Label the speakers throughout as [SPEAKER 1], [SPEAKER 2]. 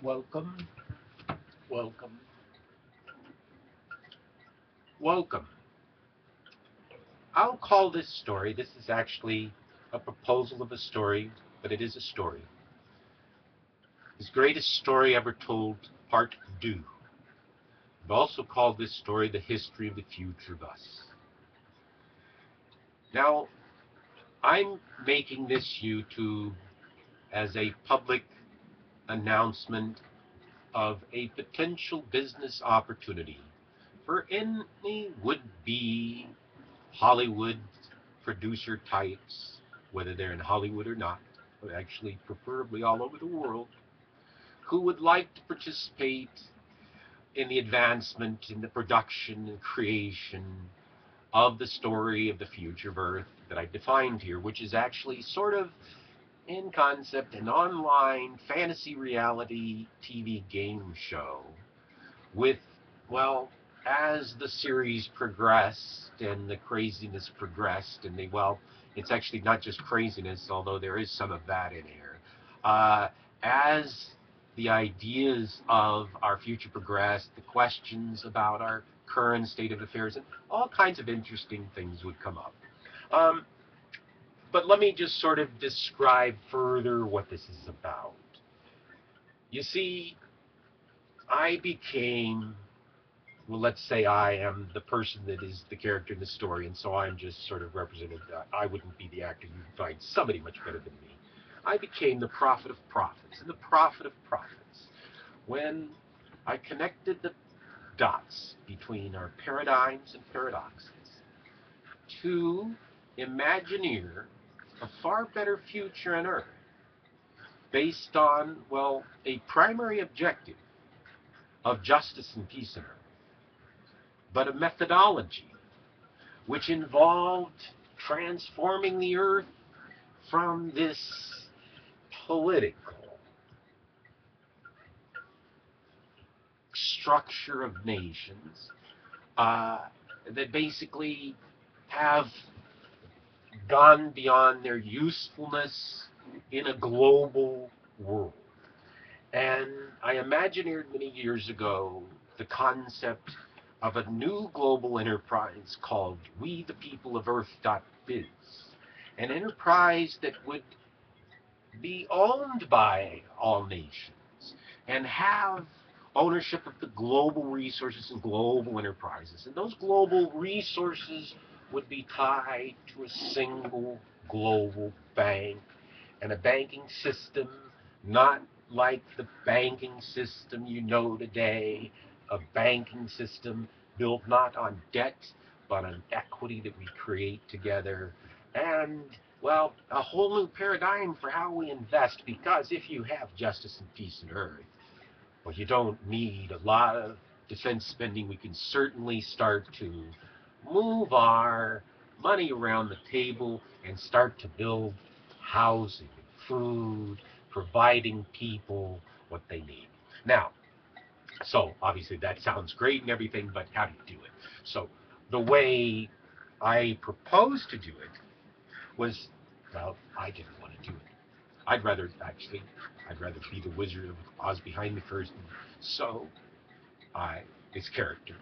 [SPEAKER 1] Welcome, welcome, welcome. I'll call this story, this is actually a proposal of a story, but it is a story. His greatest story ever told, part 2. I've also called this story The History of the Future of Us. Now, I'm making this YouTube as a public announcement of a potential business opportunity for any would-be Hollywood producer types, whether they're in Hollywood or not, but actually preferably all over the world, who would like to participate in the advancement, in the production and creation of the story of the future of Earth that I defined here, which is actually sort of in concept an online fantasy reality TV game show with, well, as the series progressed and the craziness progressed, and it's actually not just craziness, although there is some of that in here. As the ideas of our future progressed, the questions about our current state of affairs, and all kinds of interesting things would come up. Um, but let me just sort of describe further what this is about. You see, I became well, let's say I am the person that is the character in the story, and so I'm just sort of represented. I wouldn't be the actor. You'd find somebody much better than me. I became the prophet of prophets, and the prophet of prophets when I connected the dots between our paradigms and paradoxes to imagineer a far better future on Earth based on, well, a primary objective of justice and peace on Earth, but a methodology which involved transforming the earth from this political structure of nations that basically have gone beyond their usefulness in a global world. And I imagineered many years ago the concept of a new global enterprise called We the People of Earth.biz, an enterprise that would be owned by all nations and have ownership of the global resources and global enterprises. And those global resources would be tied to a single global bank and a banking system not like the banking system you know today, a banking system built not on debt, but on equity that we create together. And, well, a whole new paradigm for how we invest, because if you have justice and peace on earth, well, you don't need a lot of defense spending. We can certainly start to move our money around the table and start to build housing, food, providing people what they need. Now, so obviously that sounds great and everything, but how do you do it? So the way I proposed to do it was, well, I didn't want to do it. I'd rather be the Wizard of Oz behind the curtain. So I, this character,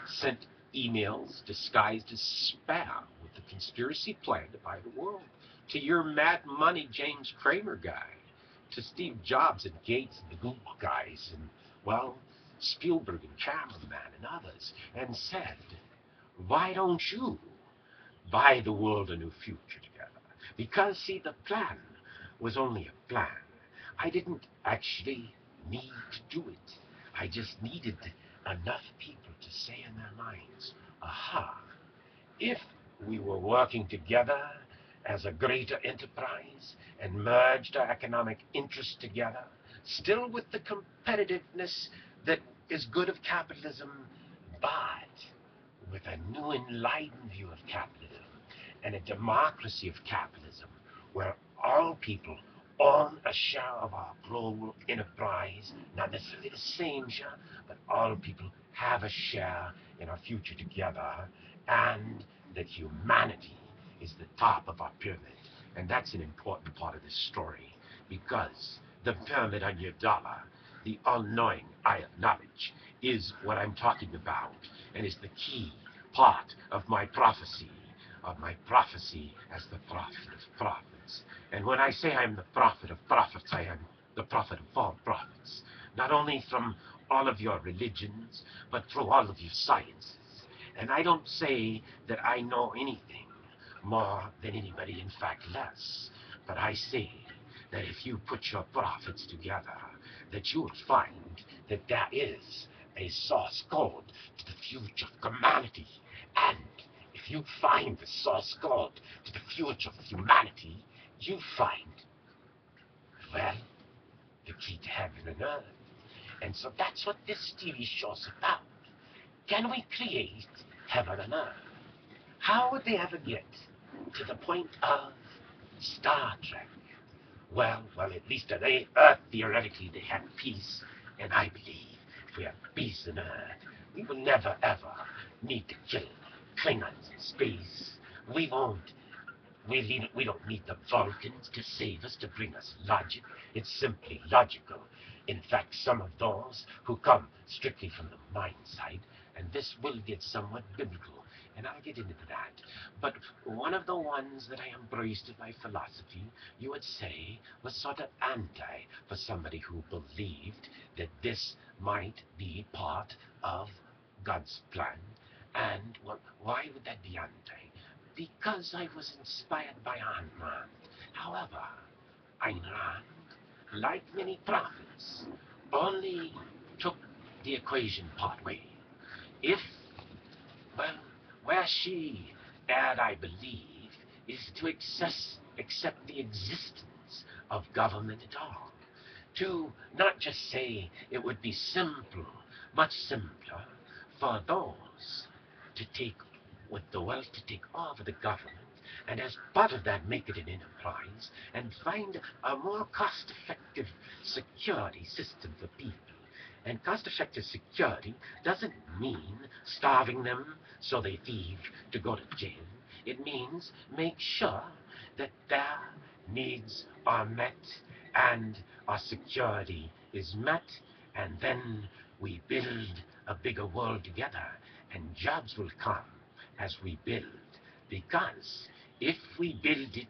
[SPEAKER 1] sent emails disguised as spam with the conspiracy plan to buy the world to your Mad Money James Cramer guy, to Steve Jobs and Gates and the Google guys, and, well, Spielberg and Cameraman and others, and said, why don't you buy the world a new future together? Because, see, the plan was only a plan. I didn't actually need to do it. I just needed enough people to say in their minds, aha, if we were working together as a greater enterprise and merged our economic interests together, still with the competitiveness that is good of capitalism, but with a new enlightened view of capitalism and a democracy of capitalism where all people own a share of our global enterprise, not necessarily the same share, but all people have a share in our future together, and that humanity is the top of our pyramid. And that's an important part of this story, because the pyramid on your dollar the all-knowing eye of knowledge, is what I'm talking about, and is the key part of my prophecy as the prophet of prophets. And when I say I'm the prophet of prophets, I am the prophet of all prophets, not only from all of your religions, but through all of your sciences. And I don't say that I know anything more than anybody, in fact less, but I say that if you put your prophets together, that you will find that there is a source code to the future of humanity. And if you find the source code to the future of humanity, you find, well, the key to heaven and earth. And so that's what this TV show's about. Can we create heaven and earth? How would they ever get to the point of Star Trek? Well, at least on Earth, theoretically, they have peace, and I believe if we have peace on Earth, we will never, ever need to kill Klingons in space. We won't. We don't need the Vulcans to save us, to bring us logic. It's simply logical. In fact, some of those who come strictly from the mind side, and this will get somewhat biblical, and I'll get into that. But one of the ones that I embraced in my philosophy, you would say, was sort of anti for somebody who believed that this might be part of God's plan. And well, why would that be anti? Because I was inspired by Ayn Rand. However, Ayn Rand, like many prophets, only took the equation part way. If, well, where she erred, I believe, is to accept the existence of government at all. To not just say it would be simple, much simpler, for those to take, with the wealth, to take over the government, and as part of that make it an enterprise, and find a more cost-effective security system for people. And cost-effective security doesn't mean starving them so they thieve to go to jail. It means make sure that their needs are met and our security is met, and then we build a bigger world together, and jobs will come as we build. Because if we build it,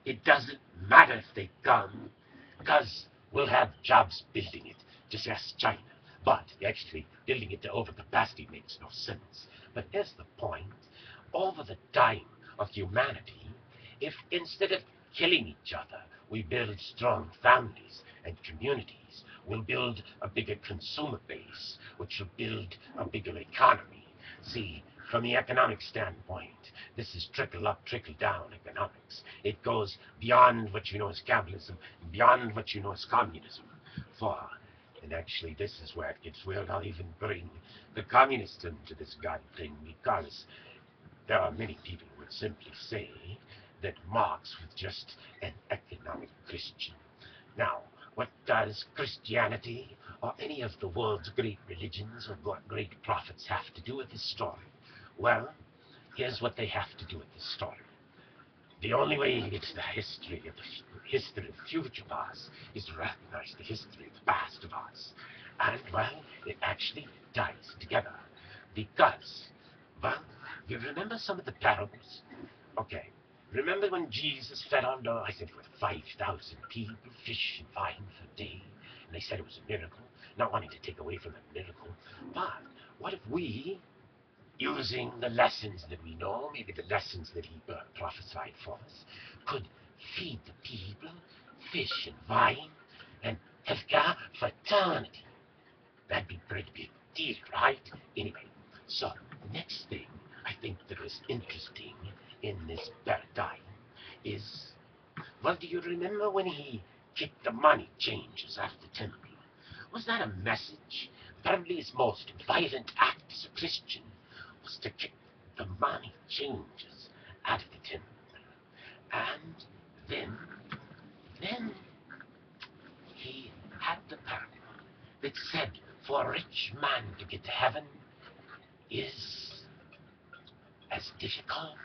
[SPEAKER 1] it doesn't matter if they come, because we'll have jobs building it. Just ask China. But actually, building it to overcapacity makes no sense. But here's the point. Over the time of humanity, if instead of killing each other, we build strong families and communities, we'll build a bigger consumer base, which will build a bigger economy. See, from the economic standpoint, this is trickle-up, trickle-down economics. It goes beyond what you know as capitalism, beyond what you know as communism. And actually, this is where it gets weird. I'll even bring the communists into this God thing, because there are many people who would simply say that Marx was just an economic Christian. Now, what does Christianity or any of the world's great religions or great prophets have to do with this story? Well, here's what they have to do with this story. The only way you get to the history of the future of us is to recognize the history of the past of us. And, well, it actually ties together. Because, well, you remember some of the parables? Okay. Remember when Jesus fed on, I think it was 5,000 people, fish and wine for a day, and they said it was a miracle, not wanting to take away from the miracle. But what if we, using the lessons that we know, maybe the lessons that he prophesied for us, could feed the people fish and wine and healthcare for eternity? That'd be a pretty big deal, right? Anyway, so the next thing I think that was interesting in this paradigm is, well, do you remember when he kicked the money changers out of the temple? Was that a message? Apparently his most violent act as a Christian was to kick the money changers out of the temple. And then he had the parable that said for a rich man to get to heaven is as difficult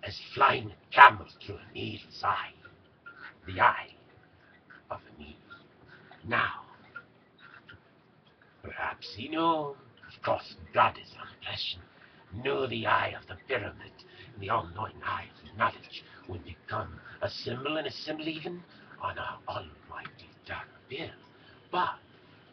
[SPEAKER 1] as flying a camel through a needle's eye, the eye of a needle. Now, perhaps he knew, of course, God is omniscient, knew the eye of the pyramid, and the all-knowing eye of knowledge would become a symbol, and a symbol even on our almighty dollar bill. But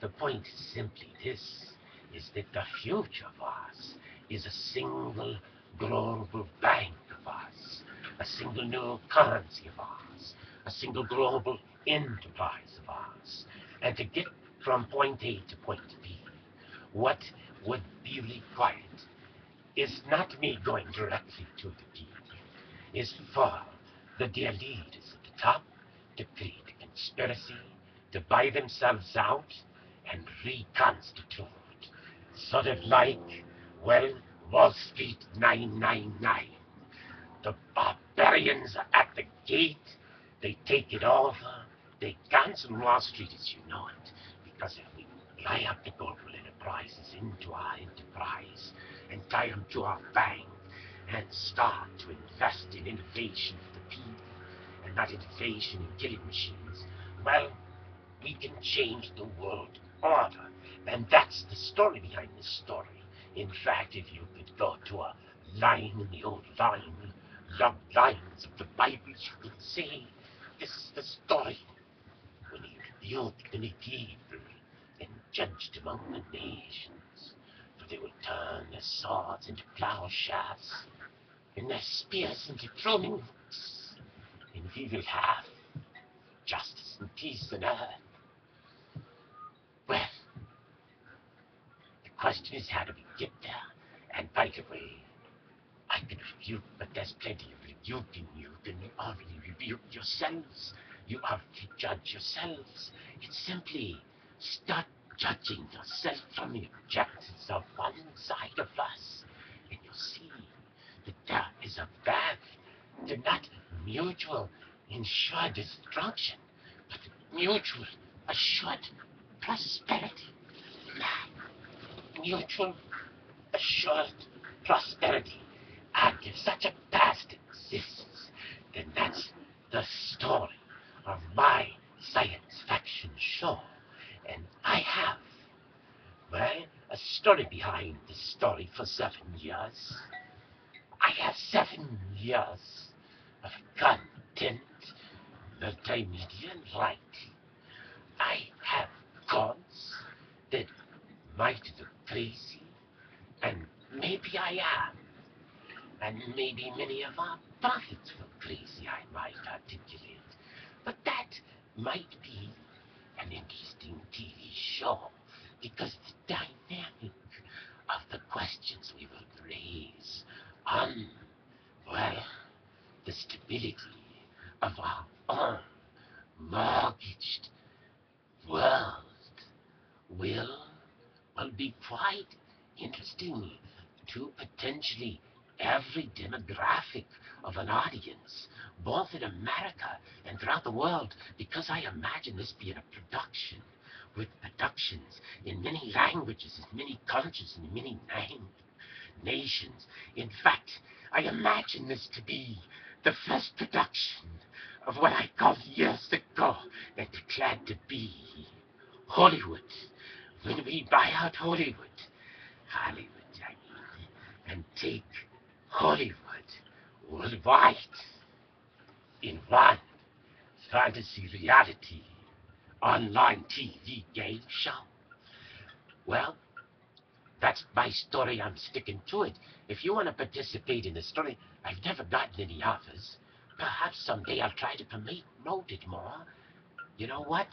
[SPEAKER 1] the point is simply this, is that the future of us is a single global bank of us, a single new currency of ours, a single global enterprise of ours. And to get from point A to point B, what would be required is not me going directly to the people, is for the dear leaders at the top to create a conspiracy, to buy themselves out and reconstitute. Sort of like, well, Wall Street 999. The barbarians are at the gate, they take it over, they cancel Wall Street as you know it, because if we fly up the global enterprises into our enterprise and tie them to our bank and start to invest in innovation for the people and not innovation in killing machines, well, we can change the world order. And that's the story behind this story. In fact, if you could go to a line in the old log lines of the Bible, you could say, this is the story when he rebuked many people and judged among the nations. For they will turn their swords into plowshares and their spears into pruning hooks. And we will have justice and peace on earth. Well, the question is how do we get there? And by the way, I can rebuke, but there's plenty of rebuking. You can already rebuke yourselves. You have to judge yourselves. It's simply start judging yourself from the objectives of one side of us, and you'll see that there is a path to not mutual ensured destruction, but mutual assured prosperity. Mutual assured prosperity. And if such a past exists, then that's the story of my science fiction show. And I have, well, a story behind this story for 7 years. I have 7 years of content, multimedia and writing. I have gods that might look crazy, and maybe I am. And maybe many of our prophets were crazy, I might articulate. But that might be an interesting TV show, because the dynamic of the questions we will raise on, well, the stability of our own mortgaged world will be quite interesting to potentially every demographic of an audience, both in America and throughout the world, because I imagine this being a production with productions in many languages, in many countries, in many nations. In fact, I imagine this to be the first production of what I called years ago and declared to be Hollywood. When we buy out Hollywood, I mean, and take Hollywood worldwide in one fantasy reality online TV game show. Well, that's my story. I'm sticking to it. If you want to participate in the story, I've never gotten any offers. Perhaps someday I'll try to promote it more. You know what?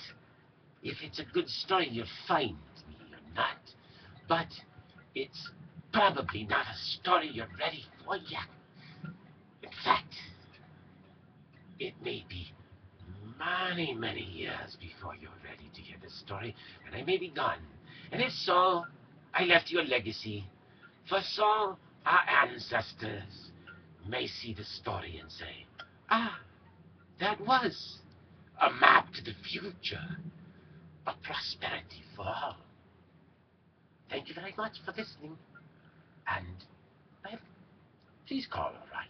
[SPEAKER 1] If it's a good story, you'll find me or not. But it's probably not a story you're ready for yet. In fact, it may be many, many years before you're ready to hear the story, and I may be gone. And if so, I left you a legacy, for so our ancestors may see the story and say, ah, that was a map to the future, a prosperity for all. Thank you very much for listening, and please call, all right?